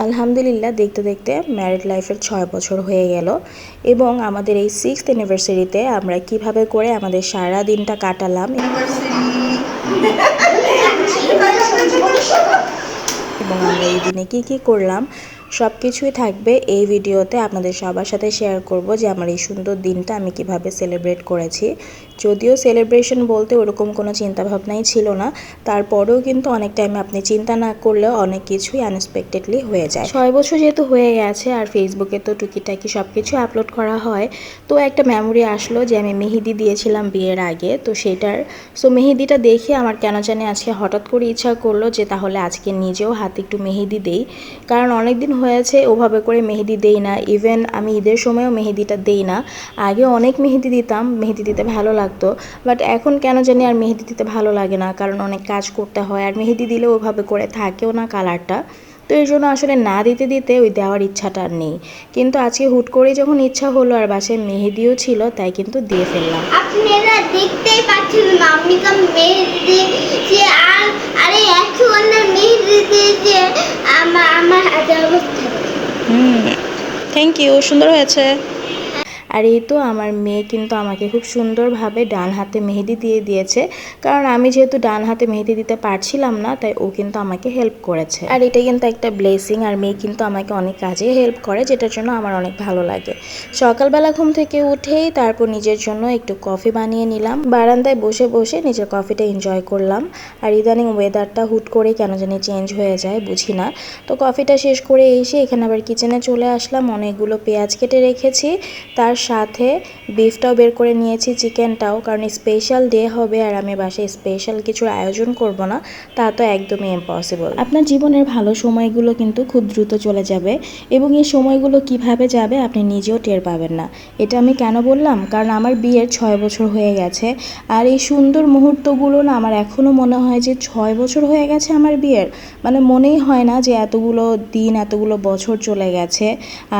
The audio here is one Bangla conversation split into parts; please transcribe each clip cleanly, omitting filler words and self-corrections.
আলহামদুলিল্লাহ দেখতে দেখতে ম্যারিড লাইফের 6 বছর হয়ে গেল এবং আমাদের এই 6th অ্যানিভার্সারিতে আমরা কিভাবে করে আমাদের সারা দিনটা কাটালাম এবং আমরা এই দিনে কি করলাম সব কিছুই থাকবে এই ভিডিওতে। আপনাদের সবার সাথে শেয়ার করব যে আমার এই সুন্দর দিনটা আমি কিভাবে সেলিব্রেট করেছি। যদিও সেলিব্রেশন বলতে ওরকম কোনো চিন্তাভাবনাই ছিল না, তারপরেও কিন্তু অনেক টাইমে আপনি চিন্তা না করলেও অনেক কিছুই আনএক্সপেক্টেডলি হয়ে যায়। 6 বছর যেহেতু হয়ে গেছে আর ফেসবুকে তো টুকিটাকি সব কিছু আপলোড করা হয়, তো একটা মেমোরি আসলো যে আমি মেহেদি দিয়েছিলাম বিয়ের আগে, তো মেহেদিটা দেখে আমার কেন জানি আজকে হঠাৎ করে ইচ্ছা করলো যে তাহলে আজকে নিজেও হাতে একটু মেহেদি দেই। কারণ অনেকদিন হয়েছে ওভাবে করে মেহেদি দেই না, ইভেন আমি ঈদের সময়ও মেহেদিটা দেই না। আগে অনেক মেহেদি দিতাম, মেহেদি দিতে ভালো লাগতো, বাট এখন কেন জানি আর মেহেদি দিতে ভালো লাগে না, কারণ অনেক কাজ করতে হয় আর মেহেদি দিলে ওভাবে করে থাকেও না কালারটা। তো এই জন্য আসলে না দিতে দিতে ওই দেওয়ার ইচ্ছাটা আর নেই। কিন্তু আজকে হুট করে যখন ইচ্ছা হলো আর বাসায় মেহেদিও ছিল, তাই কিন্তু দিয়ে ফেললাম। আপনারা দেখতেই পাচ্ছেন মাম্মিকা মেহেদি যে আরে এত অন্য মেহেদি যে আমার হাতে অবস্থা। থ্যাংক ইউ, সুন্দর হয়েছে। আর এই তো আমার মেয়ে কিন্তু আমাকে খুব সুন্দরভাবে ডান হাতে মেহেদি দিয়ে দিয়েছে, কারণ আমি যেহেতু ডান হাতে মেহেদি দিতে পারছিলাম না, তাই ও কিন্তু আমাকে হেল্প করেছে। আর এটা কিন্তু একটা ব্লেসিং, আর মেয়ে কিন্তু আমাকে অনেক কাজে হেল্প করে, যেটার জন্য আমার অনেক ভালো লাগে। সকালবেলা ঘুম থেকে উঠেই তারপর নিজের জন্য একটু কফি বানিয়ে নিলাম, বারান্দায় বসে বসে নিজের কফিটা এনজয় করলাম। আর ইদানিং ওয়েদারটা হুট করে কেন জানি চেঞ্জ হয়ে যায়, বুঝি না। তো কফিটা শেষ করে এসে এখানে আবার কিচেনে চলে আসলাম। অনেকগুলো পেঁয়াজ কেটে রেখেছি, তার সাথে বিফটাও বের করে নিয়েছি, চিকেনটাও, কারণ স্পেশাল ডে হবে আর আমি বাসায় স্পেশাল কিছুর আয়োজন করব না, তা তো একদমই ইম্পসিবল। আপনার জীবনের ভালো সময়গুলো কিন্তু খুব দ্রুত চলে যাবে এবং এই সময়গুলো কিভাবে যাবে আপনি নিজেও টের পাবেন না। এটা আমি কেন বললাম, কারণ আমার বিয়ের 6 বছর হয়ে গেছে আর এই সুন্দর মুহূর্তগুলো না আমার এখনও মনে হয় যে 6 বছর হয়ে গেছে আমার বিয়ের, মানে মনেই হয় না যে এতগুলো দিন এতগুলো বছর চলে গেছে।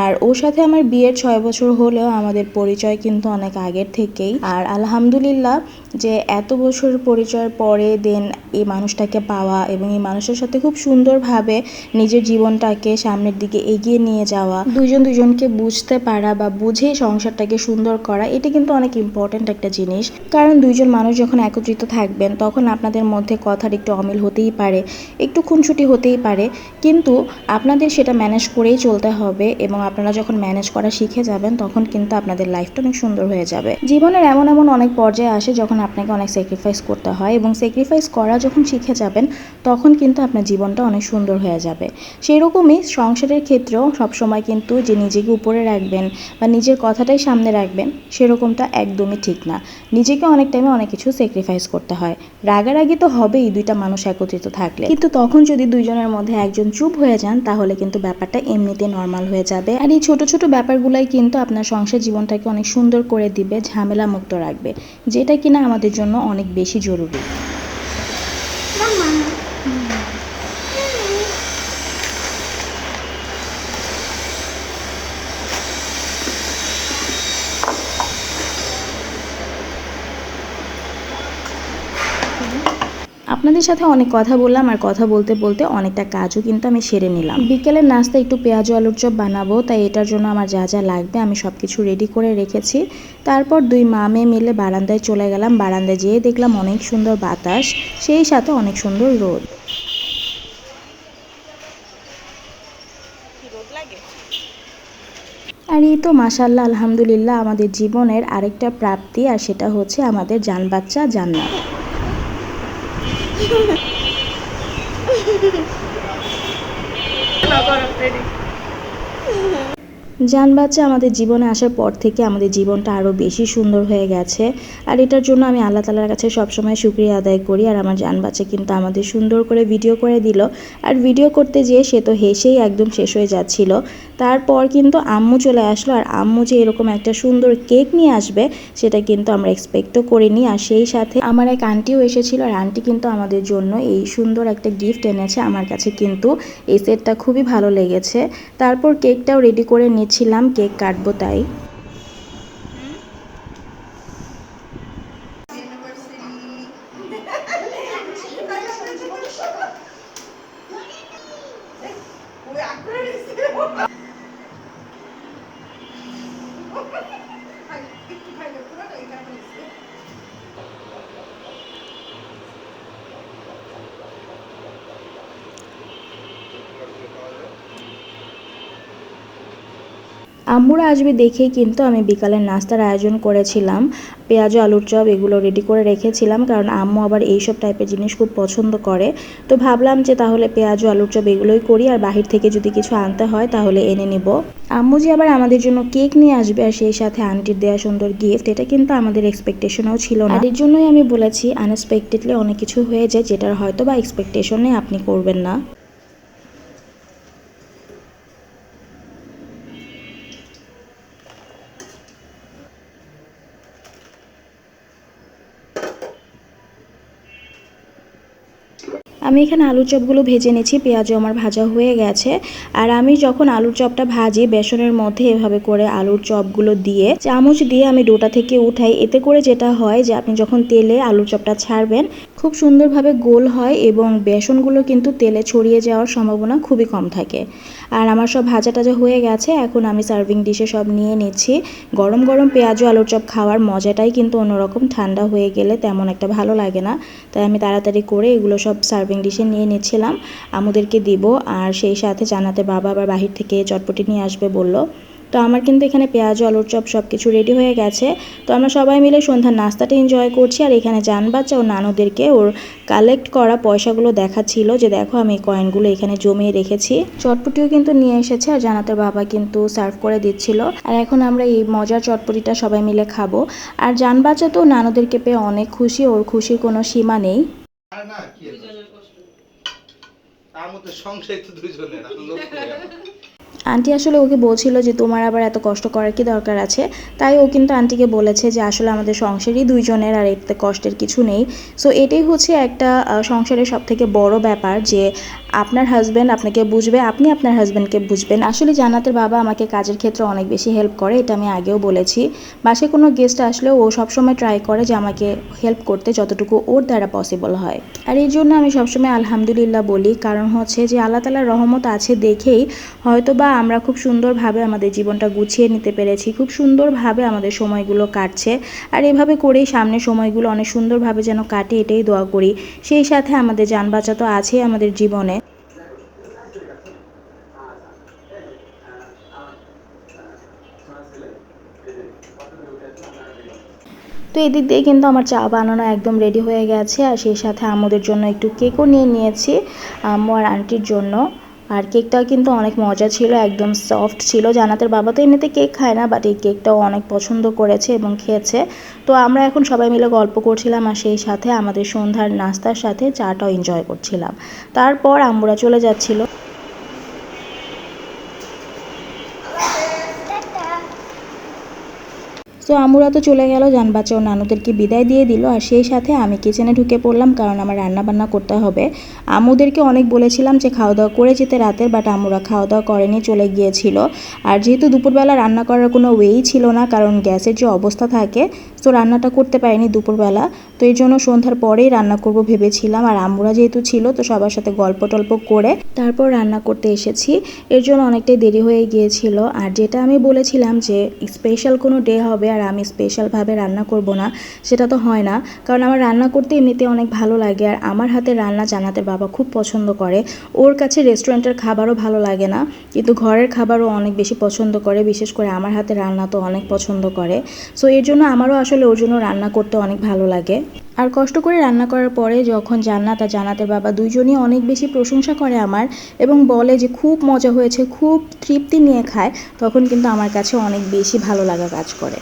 আর ওর সাথে আমার বিয়ের 6 বছর হলেও আমাদের পরিচয় কিন্তু অনেক আগের থেকেই। আর আলহামদুলিল্লাহ যে এত বছর পরিচয়ের পরে দেন এই মানুষটাকে পাওয়া এবং এই মানুষের সাথে খুব সুন্দরভাবে নিজের জীবনটাকে সামনের দিকে এগিয়ে নিয়ে যাওয়া, দুজনকে বুঝতে পারা বা বুঝেই সংসারটাকে সুন্দর করা, এটা কিন্তু অনেক ইম্পর্ট্যান্ট একটা জিনিস। কারণ দুইজন মানুষ যখন একত্রিত থাকবেন তখন আপনাদের মধ্যে কথার একটু অমিল হতেই পারে, একটু খুনসুটি হতেই পারে, কিন্তু আপনাদের সেটা ম্যানেজ করেই চলতে হবে এবং আপনারা যখন ম্যানেজ করা শিখে যাবেন তখন কিন্তু আপনাদের লাইফটা অনেক সুন্দর হয়ে যাবে। জীবনের এমন অনেক পর্যায়ে আসে যখন আপনাকে অনেক স্যাক্রিফাইস করতে হয় এবং স্যাক্রিফাইস করা যখন শিখে যাবেন তখন কিন্তু আপনার জীবনটা অনেক সুন্দর হয়ে যাবে। সেরকমই সংসারের ক্ষেত্রেও সবসময় কিন্তু যে নিজেকে উপরে রাখবেন বা নিজের কথাটাই সামনে রাখবেন সেরকমটা একদমই ঠিক না। নিজেকে অনেক টাইমে অনেক কিছু স্যাক্রিফাইস করতে হয়। রাগারাগি তো হবেই দুইটা মানুষ একত্রিত থাকলে, কিন্তু তখন যদি দুইজনের মধ্যে একজন চুপ হয়ে যান তাহলে কিন্তু ব্যাপারটা এমনিতে নর্মাল হয়ে যাবে। আর এই ছোট ছোট ব্যাপারগুলাই কিন্তু আপনার সংসার জীবনটাকে অনেক সুন্দর করে দিবে, ঝামেলা মুক্ত রাখবে, যেটা কিনা আমাদের জন্য অনেক বেশি জরুরি। আপনাদের সাথে অনেক কথা বললাম আর কথা বলতে বলতে অনেকটা কাজও কিন্তু আমি সেরে নিলাম। বিকেলের নাস্তা একটু পেঁয়াজ আলুর চপ বানাবো, তাই এটার জন্য আমার যা যা লাগবে আমি সব কিছু রেডি করে রেখেছি। তারপর দুই মা মেয়ে মিলে বারান্দায় চলে গেলাম। বারান্দায় যেয়ে দেখলাম অনেক সুন্দর বাতাস, সেই সাথে অনেক সুন্দর রোদ। আর এই তো মাশাআল্লাহ আলহামদুলিল্লাহ আমাদের জীবনের আরেকটা প্রাপ্তি, আর সেটা হচ্ছে আমাদের জান বাচ্চা জান্নাত। জান বাচ্চা আমাদের জীবনে আসার পর থেকে আমাদের জীবনটা আরও বেশি সুন্দর হয়ে গেছে, আর এটার জন্য আমি আল্লাহ তাআলার কাছে সবসময় শুকরিয়া আদায় করি। আর আমার জান বাচ্চা কিন্তু আমাদের সুন্দর করে ভিডিও করে দিল, আর ভিডিও করতে যেয়ে সে তো হেসেই একদম শেষ হয়ে যাচ্ছিল। তারপর কিন্তু আম্মু চলে আসলো, আর আম্মু যে এরকম একটা সুন্দর কেক নিয়ে আসবে সেটা কিন্তু আমরা এক্সপেক্টও করিনি। আর সেই সাথে আমার এক আন্টিও এসেছিল, আর আন্টি কিন্তু আমাদের জন্য এই সুন্দর একটা গিফট এনেছে। আমার কাছে কিন্তু এই সেটটা খুবই ভালো লেগেছে। তারপর কেকটাও রেডি করে নিচ্ছিলাম, কেক কাটবো তাই। আম্মুরা আসবে দেখেই কিন্তু আমি বিকালের নাস্তার আয়োজন করেছিলাম। পেঁয়াজ আলুর চপ এগুলো রেডি করে রেখেছিলাম, কারণ আম্মু আবার এইসব টাইপের জিনিস খুব পছন্দ করে। তো ভাবলাম যে তাহলে পেঁয়াজ আলুর চপ এগুলোই করি, আর বাহির থেকে যদি কিছু আনতে হয় তাহলে এনে নিব। আম্মু যে আবার আমাদের জন্য কেক নিয়ে আসবে আর সেই সাথে আন্টির দেয়া সুন্দর গিফট, এটা কিন্তু আমাদের এক্সপেকটেশনও ছিল না। এর জন্যই আমি বলেছি আনএক্সপেক্টেডলি অনেক কিছু হয়ে যায় যেটার হয়তো বা এক্সপেকটেশনে আপনি করবেন না। আমি এখানে আলুর চপগুলো ভেজে নিচ্ছি, পেঁয়াজও আমার ভাজা হয়ে গেছে। আর আমি যখন আলুর চপটা ভাজি, বেসনের মধ্যে এভাবে করে আলুর চপগুলো দিয়ে চামচ দিয়ে আমি ডোটা থেকে উঠাই। এতে করে যেটা হয় যে আপনি যখন তেলে আলুর চপটা ছাড়বেন খুব সুন্দরভাবে গোল হয় এবং বেসনগুলো কিন্তু তেলে ছড়িয়ে যাওয়ার সম্ভাবনা খুবই কম থাকে। আর আমার সব ভাজা টাজা হয়ে গেছে, এখন আমি সার্ভিং ডিশে সব নিয়ে নিচ্ছি। গরম গরম পেঁয়াজ ও আলুর চপ খাওয়ার মজাটাই কিন্তু অন্যরকম, ঠান্ডা হয়ে গেলে তেমন একটা ভালো লাগে না। তাই আমি তাড়াতাড়ি করে এগুলো সব সার্ভিং ডিশে নিয়ে নিচ্ছিলাম, আমাদেরকে দিব। আর সেই সাথে জানাতে বাবা আবার বাহির থেকে চটপটি নিয়ে আসবে বলল। তো আমার কিন্তু এখানে পেঁয়াজ আলুর চপ সব কিছু রেডি হয়ে গেছে। তো আমরা সবাই মিলে সন্ধ্যার নাস্তাটা এনজয় করছি। আর এখানে জান বাচ্চা ও নানুদেরকে ওর কালেক্ট করা পয়সাগুলো দেখাচ্ছিল যে দেখো আমি এই কয়েনগুলো এখানে জমিয়ে রেখেছি। চটপটিও কিন্তু নিয়ে এসেছে আর জানাতের বাবা কিন্তু সার্ভ করে দিচ্ছিল। আর এখন আমরা এই মজার চটপটিটা সবাই মিলে খাবো। আর জান বাচ্চা তো নানুদেরকে পেয়ে অনেক খুশি, ওর খুশির কোনো সীমা নেই। তার মধ্যে সংসার তো দুইজনের লোক আন্টি আসলে ওকে বলছিল যে তোমার আবার এত কষ্ট করার কি দরকার আছে। তাই ও কিন্তু আন্টিকে বলেছে যে আসলে আমাদের সংসারই দুইজনের, আর এতে কষ্টের কিছু নেই। সো এটাই হচ্ছে একটা সংসারের সব থেকে বড় ব্যাপার যে আপনার হাজব্যান্ড আপনাকে বুঝবে, আপনি আপনার হাজব্যান্ডকে বুঝবেন। আসলে জান্নাতের বাবা আমাকে কাজের ক্ষেত্রে অনেক বেশি হেল্প করে, এটা আমি আগেও বলেছি। বাসায় কোনো গেস্ট আসলেও ও সবসময় ট্রাই করে যে আমাকে হেল্প করতে যতটুকু ওর দ্বারা পসিবল হয়। আর এই জন্য আমি সবসময় আলহামদুলিল্লাহ বলি, কারণ হচ্ছে যে আল্লাহ তাআলার রহমত আছে দেখেই হয়তো বা আমরা খুব সুন্দরভাবে আমাদের জীবনটা গুছিয়ে নিতে পেরেছি, খুব সুন্দরভাবে আমাদের সময়গুলো কাটছে। আর এভাবে করেই সামনের সময়গুলো অনেক সুন্দরভাবে যেন কাটে, এটাই দোয়া করি। সেই সাথে আমাদের জান বাঁচা তো আছেই আমাদের জীবনে। তো এদিক দিয়ে কিন্তু আমার চা বানানো একদম রেডি হয়ে গেছে। আর সেই সাথে আমাদের জন্য একটু কেকও নিয়ে নিয়েছি, আম্মু আর আন্টির জন্য। আর কেকটাও কিন্তু অনেক মজা ছিল, একদম সফট ছিল। জান্নাতের বাবা তো এমনিতে কেক খায় না, বাট এই কেকটাও অনেক পছন্দ করেছে এবং খেয়েছে। তো আমরা এখন সবাই মিলে গল্প করছিলাম আর সেই সাথে আমাদের সন্ধ্যার নাস্তার সাথে চাটাও এনজয় করছিলাম। তারপর আম্মুরা চলে যাচ্ছিল। তো আম্মুরা তো চলে গেল, জান বাচ্চা ও নানুদেরকে বিদায় দিয়ে দিল। আর সেই সাথে আমি কিচেনে ঢুকে পড়লাম, কারণ আমার রান্না বান্না করতে হবে। আম্মুদেরকে অনেক বলেছিলাম যে খাওয়া দাওয়া করে যেতে রাতের, বাট আম্মুরা খাওয়া দাওয়া করেনি, চলে গিয়েছিল। আর যেহেতু দুপুরবেলা রান্না করার কোনো ওয়েই ছিল না, কারণ গ্যাসের যে অবস্থা থাকে, তো রান্নাটা করতে পারিনি দুপুরবেলা। তো এই জন্য সন্ধ্যার পরেই রান্না করব ভেবেছিলাম। আর আম্মুরা যেহেতু ছিল তো সবার সাথে গল্প টল্প করে তারপর রান্না করতে এসেছি, এর জন্য অনেকটাই দেরি হয়ে গিয়েছিল। আর যেটা আমি বলেছিলাম যে স্পেশাল কোনো ডে হবে আর আমি স্পেশালভাবে রান্না করব না, সেটা তো হয় না। কারণ আমার রান্না করতে এমনিতে অনেক ভালো লাগে, আর আমার হাতের রান্না জান্নাতের বাবা খুব পছন্দ করে। ওর কাছে রেস্টুরেন্টের খাবারও ভালো লাগে না, কিন্তু ঘরের খাবারও অনেক বেশি পছন্দ করে, বিশেষ করে আমার হাতের রান্না তো অনেক পছন্দ করে। সো এর জন্য আমারও আসলে ওর জন্য রান্না করতে অনেক ভালো লাগে। আর কষ্ট করে রান্না করার পরে যখন জান্নাত আর জান্নাতের বাবা দুইজনই অনেক বেশি প্রশংসা করে আমার এবং বলে যে খুব মজা হয়েছে, খুব তৃপ্তি নিয়ে খায়, তখন কিন্তু আমার কাছে অনেক বেশি ভালো লাগা কাজ করে।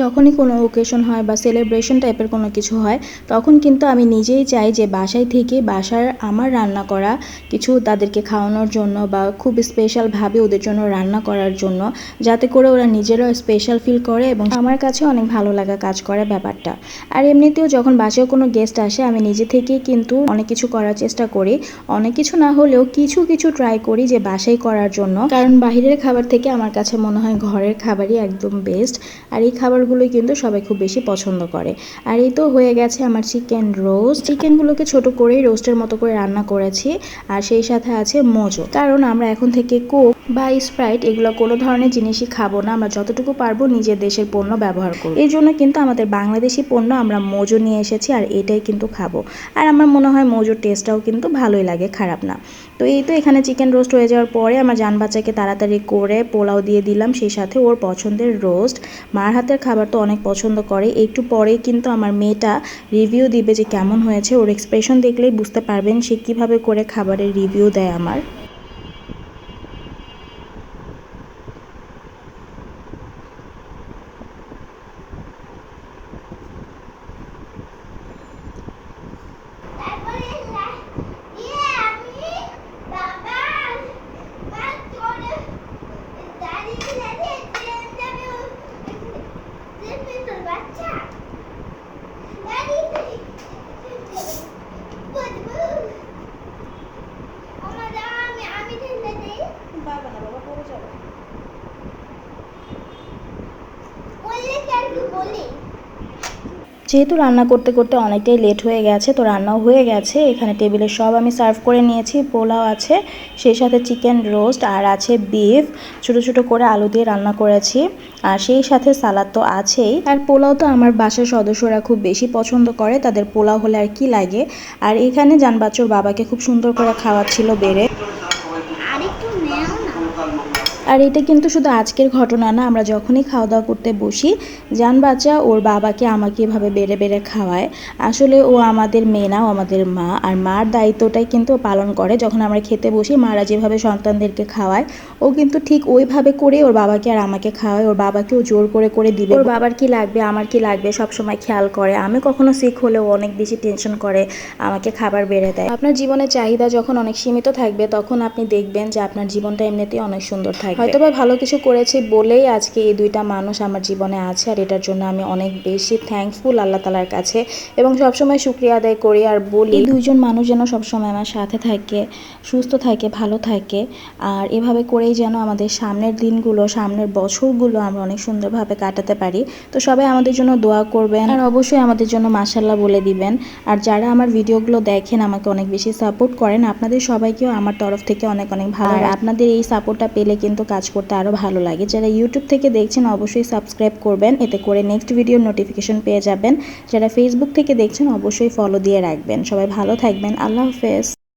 যখনই কোনো ওকেশন হয় বা সেলিব্রেশন টাইপের কোনো কিছু হয় তখন কিন্তু আমি নিজেই চাই যে বাসায় থেকে বাসার আমার রান্না করা কিছু তাদেরকে খাওয়ানোর জন্য বা খুব স্পেশালভাবে ওদের জন্য রান্না করার জন্য, যাতে করে ওরা নিজেরাও স্পেশাল ফিল করে এবং আমার কাছে অনেক ভালো লাগা কাজ করে ব্যাপারটা। আর এমনিতেও যখন বাসায় কোনো গেস্ট আসে আমি নিজে থেকেই কিন্তু অনেক কিছু করার চেষ্টা করি, অনেক কিছু না হলেও কিছু কিছু ট্রাই করি যে বাসায় করার জন্য, কারণ বাইরের খাবার থেকে আমার কাছে মনে হয় ঘরের খাবারই একদম বেস্ট। আর এই খাবারগুলোই কিন্তু সবাই খুব বেশি পছন্দ করে। আর এই তো হয়ে গেছে আমার চিকেন রোস্ট। চিকেনগুলোকে ছোট করেই রোস্টের মতো করে রান্না করেছি, আর সেই সাথে আছে মোজো, কারণ আমরা এখন থেকে কোক বা স্প্রাইট এগুলো কোনো ধরনের জিনিসই খাবো না, আমরা যতটুকু পারবো নিজের দেশের পণ্য ব্যবহার করব। এই জন্য কিন্তু আমাদের বাংলাদেশি পণ্য আমরা মোজো নিয়ে এসেছি, আর এটাই কিন্তু খাবো। আর আমার মনে হয় মোজোর টেস্টটাও কিন্তু ভালোই লাগে, খারাপ না। তো এই তো এখানে চিকেন রোস্ট হয়ে যাওয়ার পরে আমার জান বাচ্চাকে তাড়াতাড়ি করে পোলাও দিয়ে দিলাম, সেই সাথে ওর পছন্দের রোস্ট। মার হাতের খাবার তো অনেক পছন্দ করে। একটু পরেই কিন্তু আমার মেয়েটা রিভিউ দিবে যে কেমন হয়েছে, ওর এক্সপ্রেশন দেখলেই বুঝতে পারবেন সে কীভাবে করে খাবারের রিভিউ দেয় আমার। তারপরে আমি বাবা মা চলে দাঁড়িয়ে দাঁড়িয়ে ট্রেন বাচ্চা দাঁড়িয়ে আমি ঠেলে দিই। বাবা না, বাবা পড়ে যাবে। বললে কি আর কি বলি। যেহেতু রান্না করতে করতে অনেকটাই লেট হয়ে গেছে, তো রান্নাও হয়ে গেছে। এখানে টেবিলে সব আমি সার্ভ করে নিয়েছি। পোলাও আছে, সেই সাথে চিকেন রোস্ট, আর আছে বিফ ছোটো ছোটো করে আলু দিয়ে রান্না করেছি, আর সেই সাথে সালাদ তো আছেই। আর পোলাও তো আমার বাসার সদস্যরা খুব বেশি পছন্দ করে, তাদের পোলাও হলে আর কি লাগে। আর এখানে জান বাচ্চার বাবাকে খুব সুন্দর করে খাওয়াচ্ছিল বেড়ে। আরেকটু নেও না। আর এটা কিন্তু শুধু আজকের ঘটনা না, আমরা যখনই খাওয়া দাওয়া করতে বসি জান বাচ্চা ওর বাবাকে আমাকে এভাবে বেড়ে বেড়ে খাওয়ায়। আসলে ও আমাদের মেয়ে না, ও আমাদের মা, আর মার দায়িত্বটাই কিন্তু ও পালন করে। যখন আমরা খেতে বসি মারা যেভাবে সন্তানদেরকে খাওয়ায়, ও কিন্তু ঠিক ওইভাবে করে ওর বাবাকে আর আমাকে খাওয়ায়। ওর বাবাকেও জোর করে করে দিবে, ওর বাবার কি লাগবে আমার কি লাগবে সবসময় খেয়াল করে। আমি কখনো সিক হলেও অনেক বেশি টেনশন করে আমাকে খাবার বেড়ে দেয়। আপনার জীবনের চাহিদা যখন অনেক সীমিত থাকবে তখন আপনি দেখবেন যে আপনার জীবনটা এমনিতেই অনেক সুন্দর থাকবে। হয়তোবা ভালো কিছু করেছি বলেই আজকে এই দুইটা মানুষ আমার জীবনে আছে, আর এটার জন্য আমি অনেক বেশি থ্যাঙ্কফুল আল্লাহ তাআলার কাছে, এবং সবসময় শুকরিয়া আদায় করি আর বলি এই দুইজন মানুষ যেন সবসময় আমার সাথে থাকে, সুস্থ থাকে, ভালো থাকে। আর এভাবে করেই যেন আমাদের সামনের দিনগুলো, সামনের বছরগুলো আমরা অনেক সুন্দরভাবে কাটাতে পারি। তো সবাই আমাদের জন্য দোয়া করবেন, আর অবশ্যই আমাদের জন্য মাশাআল্লাহ বলে দিবেন। আর যারা আমার ভিডিওগুলো দেখেন, আমাকে অনেক বেশি সাপোর্ট করেন, আপনাদের সবাইকেও আমার তরফ থেকে অনেক অনেক ভালো। আর আপনাদের এই সাপোর্টটা পেলে কিন্তু কাজ করতে আরও ভালো লাগে। যারা ইউটিউব থেকে দেখছেন অবশ্যই সাবস্ক্রাইব করবেন, এতে করে নেক্সট ভিডিওর নোটিফিকেশন পেয়ে যাবেন। যারা ফেসবুক থেকে দেখছেন অবশ্যই ফলো দিয়ে রাখবেন। সবাই ভালো থাকবেন, আল্লাহ হাফেজ।